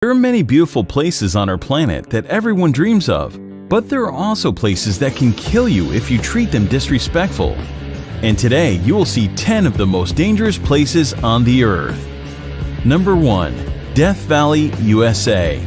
There are many beautiful places on our planet that everyone dreams of, but there are also places that can kill you if you treat them disrespectful. And today you will see 10 of the most dangerous places on the earth. Number 1. Death Valley, USA.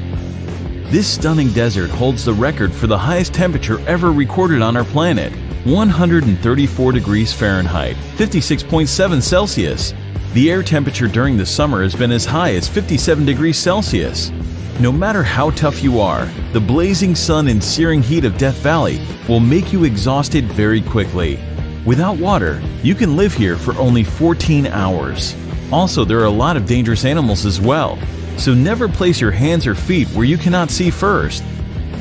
This stunning desert holds the record for the highest temperature ever recorded on our planet, 134 degrees Fahrenheit, 56.7 Celsius. The air temperature during the summer has been as high as 57 degrees Celsius. No matter how tough you are, the blazing sun and searing heat of Death Valley will make you exhausted very quickly. Without water, you can live here for only 14 hours. Also, there are a lot of dangerous animals as well, so never place your hands or feet where you cannot see first.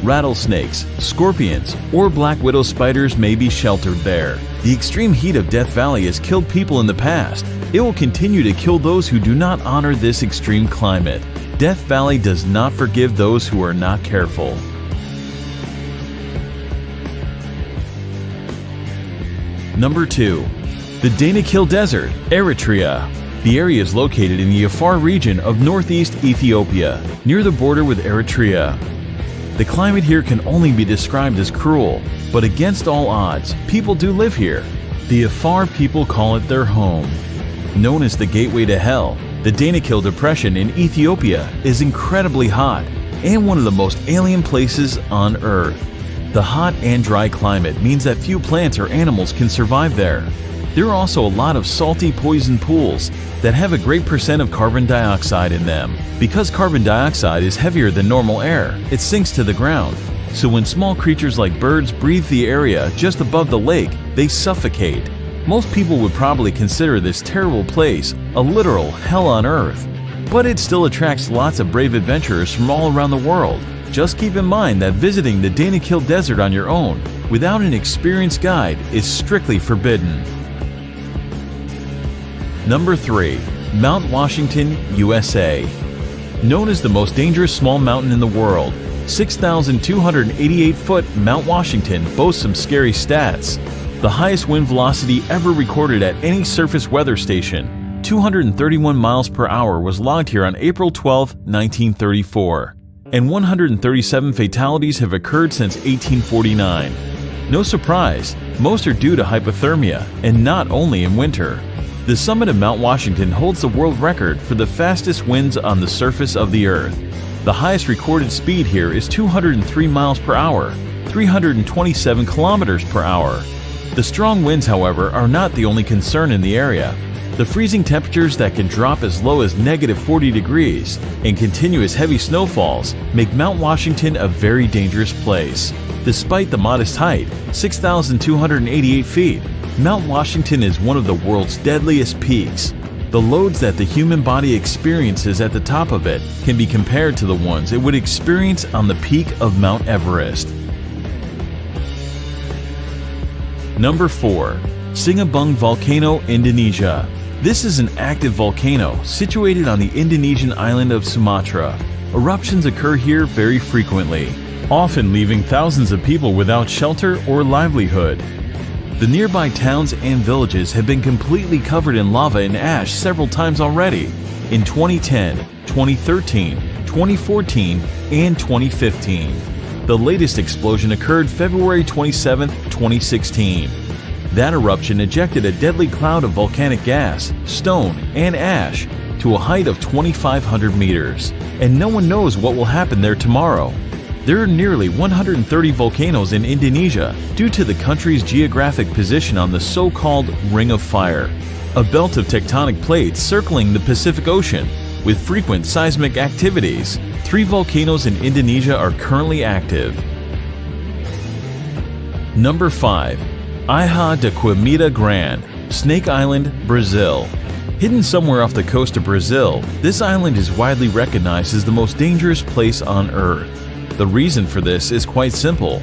Rattlesnakes, scorpions, or black widow spiders may be sheltered there. The extreme heat of Death Valley has killed people in the past. It will continue to kill those who do not honor this extreme climate. Death Valley does not forgive those who are not careful. Number 2. The Danakil Desert, Eritrea. The area is located in the Afar region of northeast Ethiopia, near the border with Eritrea. The climate here can only be described as cruel, but against all odds, people do live here. The Afar people call it their home. Known as the Gateway to Hell, the Danakil Depression in Ethiopia is incredibly hot and one of the most alien places on Earth. The hot and dry climate means that few plants or animals can survive there. There are also a lot of salty poison pools that have a great percent of carbon dioxide in them. Because carbon dioxide is heavier than normal air, it sinks to the ground. So when small creatures like birds breathe the area just above the lake, they suffocate. Most people would probably consider this terrible place a literal hell on earth. But it still attracts lots of brave adventurers from all around the world. Just keep in mind that visiting the Danakil Desert on your own, without an experienced guide, is strictly forbidden. Number 3. Mount Washington, USA. Known as the most dangerous small mountain in the world, 6,288-foot Mount Washington boasts some scary stats. The highest wind velocity ever recorded at any surface weather station, 231 miles per hour, was logged here on April 12, 1934. And 137 fatalities have occurred since 1849. No surprise, most are due to hypothermia, and not only in winter. The summit of Mount Washington holds the world record for the fastest winds on the surface of the Earth. The highest recorded speed here is 203 miles per hour, 327 kilometers per hour. The strong winds, however, are not the only concern in the area. The freezing temperatures that can drop as low as -40 degrees and continuous heavy snowfalls make Mount Washington a very dangerous place. Despite the modest height, 6,288 feet, Mount Washington is one of the world's deadliest peaks. The loads that the human body experiences at the top of it can be compared to the ones it would experience on the peak of Mount Everest. Number 4. Sinabung Volcano, Indonesia. This is an active volcano situated on the Indonesian island of Sumatra. Eruptions occur here very frequently, often leaving thousands of people without shelter or livelihood. The nearby towns and villages have been completely covered in lava and ash several times already, in 2010, 2013, 2014, and 2015. The latest explosion occurred February 27, 2016. That eruption ejected a deadly cloud of volcanic gas, stone, and ash to a height of 2,500 meters, and no one knows what will happen there tomorrow. There are nearly 130 volcanoes in Indonesia due to the country's geographic position on the so-called Ring of Fire, a belt of tectonic plates circling the Pacific Ocean with frequent seismic activities. 3 volcanoes in Indonesia are currently active. Number 5. Ilha da Queimada Grande, Snake Island, Brazil. Hidden somewhere off the coast of Brazil, this island is widely recognized as the most dangerous place on Earth. The reason for this is quite simple.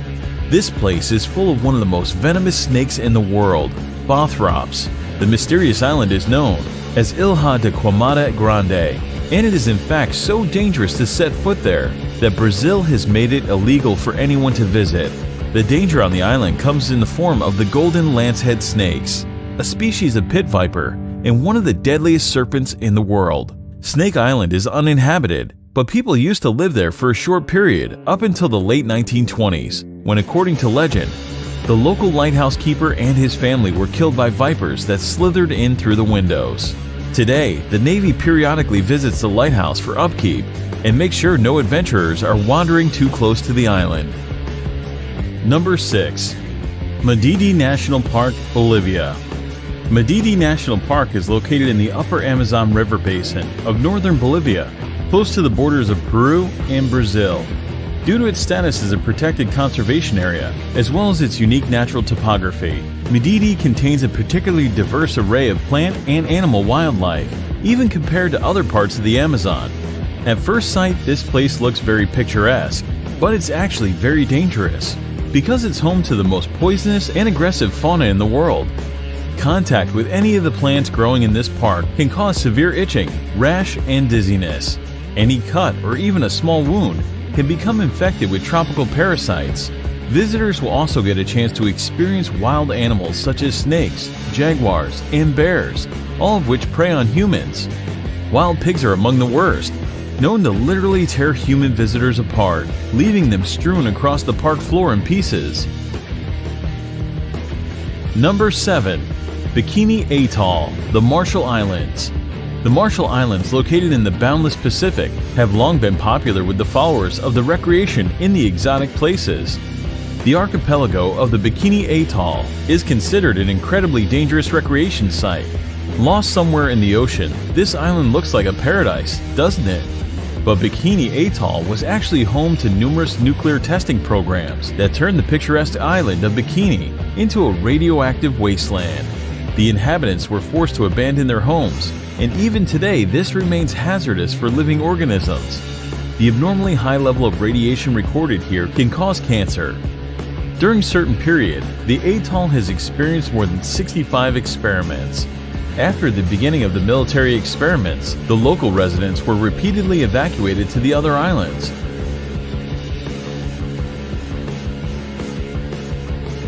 This place is full of one of the most venomous snakes in the world, Bothrops. The mysterious island is known as Ilha da Queimada Grande, and it is in fact so dangerous to set foot there that Brazil has made it illegal for anyone to visit. The danger on the island comes in the form of the golden lancehead snakes, a species of pit viper and one of the deadliest serpents in the world. Snake Island is uninhabited, But people used to live there for a short period up until the late 1920s, when, according to legend, the local lighthouse keeper and his family were killed by vipers that slithered in through the windows. Today, the Navy periodically visits the lighthouse for upkeep and makes sure no adventurers are wandering too close to the island. Number 6. Madidi National Park, Bolivia. Madidi National Park is located in the upper Amazon River basin of northern Bolivia, close to the borders of Peru and Brazil. Due to its status as a protected conservation area, as well as its unique natural topography, Madidi contains a particularly diverse array of plant and animal wildlife, even compared to other parts of the Amazon. At first sight, this place looks very picturesque, but it's actually very dangerous, because it's home to the most poisonous and aggressive fauna in the world. Contact with any of the plants growing in this park can cause severe itching, rash, and dizziness. Any cut or even a small wound can become infected with tropical parasites. Visitors will also get a chance to experience wild animals such as snakes, jaguars, and bears, all of which prey on humans. Wild pigs are among the worst, known to literally tear human visitors apart, leaving them strewn across the park floor in pieces. Number 7. Bikini Atoll, the Marshall Islands. The Marshall Islands, located in the boundless Pacific, have long been popular with the followers of the recreation in the exotic places. The archipelago of the Bikini Atoll is considered an incredibly dangerous recreation site. Lost somewhere in the ocean, this island looks like a paradise, doesn't it? But Bikini Atoll was actually home to numerous nuclear testing programs that turned the picturesque island of Bikini into a radioactive wasteland. The inhabitants were forced to abandon their homes, and even today this remains hazardous for living organisms. The abnormally high level of radiation recorded here can cause cancer. During a certain period, the atoll has experienced more than 65 experiments. After the beginning of the military experiments, the local residents were repeatedly evacuated to the other islands.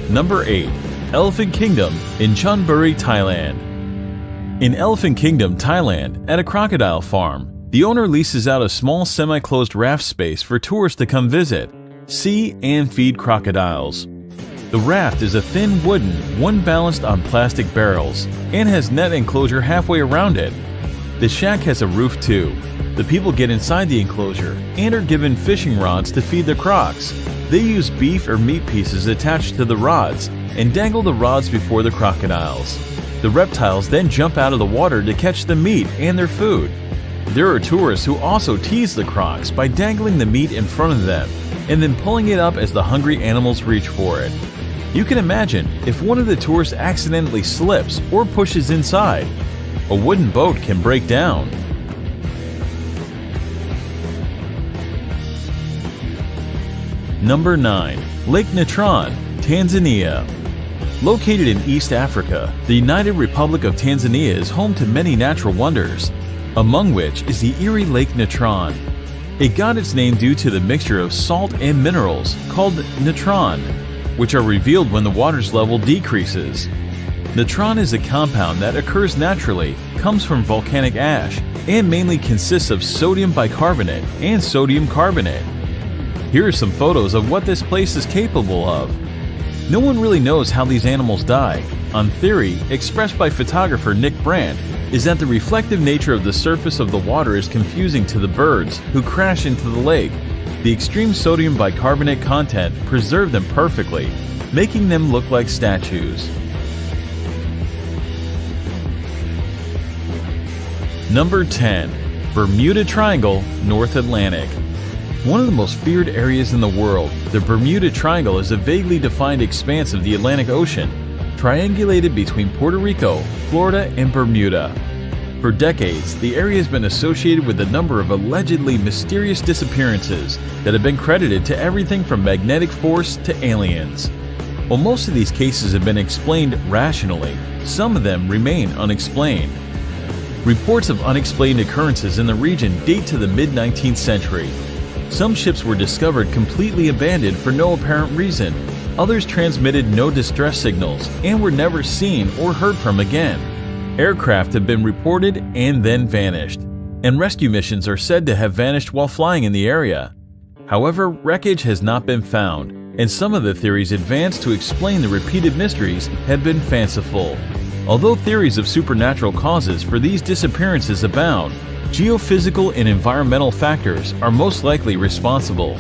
Number 8. Elephant Kingdom in Chonburi, Thailand. In Elephant Kingdom, Thailand, at a crocodile farm, the owner leases out a small semi-closed raft space for tourists to come visit, see, and feed crocodiles. The raft is a thin wooden, one balanced on plastic barrels, and has net enclosure halfway around it. The shack has a roof too. The people get inside the enclosure and are given fishing rods to feed the crocs. They use beef or meat pieces attached to the rods and dangle the rods before the crocodiles. The reptiles then jump out of the water to catch the meat and their food. There are tourists who also tease the crocs by dangling the meat in front of them and then pulling it up as the hungry animals reach for it. You can imagine if one of the tourists accidentally slips or pushes inside, a wooden boat can break down. Number 9. Lake Natron, Tanzania. Located in East Africa, the United Republic of Tanzania is home to many natural wonders, among which is the Erie Lake Natron. It got its name due to the mixture of salt and minerals called natron, which are revealed when the water's level decreases. Natron is a compound that occurs naturally, comes from volcanic ash, and mainly consists of sodium bicarbonate and sodium carbonate. Here are some photos of what this place is capable of. No one really knows how these animals die. On theory, expressed by photographer Nick Brandt, is that the reflective nature of the surface of the water is confusing to the birds who crash into the lake. The extreme sodium bicarbonate content preserved them perfectly, making them look like statues. Number 10. Bermuda Triangle, North Atlantic. One of the most feared areas in the world, the Bermuda Triangle is a vaguely defined expanse of the Atlantic Ocean, triangulated between Puerto Rico, Florida, and Bermuda. For decades, the area has been associated with a number of allegedly mysterious disappearances that have been credited to everything from magnetic force to aliens. While most of these cases have been explained rationally, some of them remain unexplained. Reports of unexplained occurrences in the region date to the mid-19th century. Some ships were discovered completely abandoned for no apparent reason. Others transmitted no distress signals and were never seen or heard from again. Aircraft have been reported and then vanished. and rescue missions are said to have vanished while flying in the area. However, wreckage has not been found, and some of the theories advanced to explain the repeated mysteries have been fanciful. Although theories of supernatural causes for these disappearances abound, geophysical and environmental factors are most likely responsible.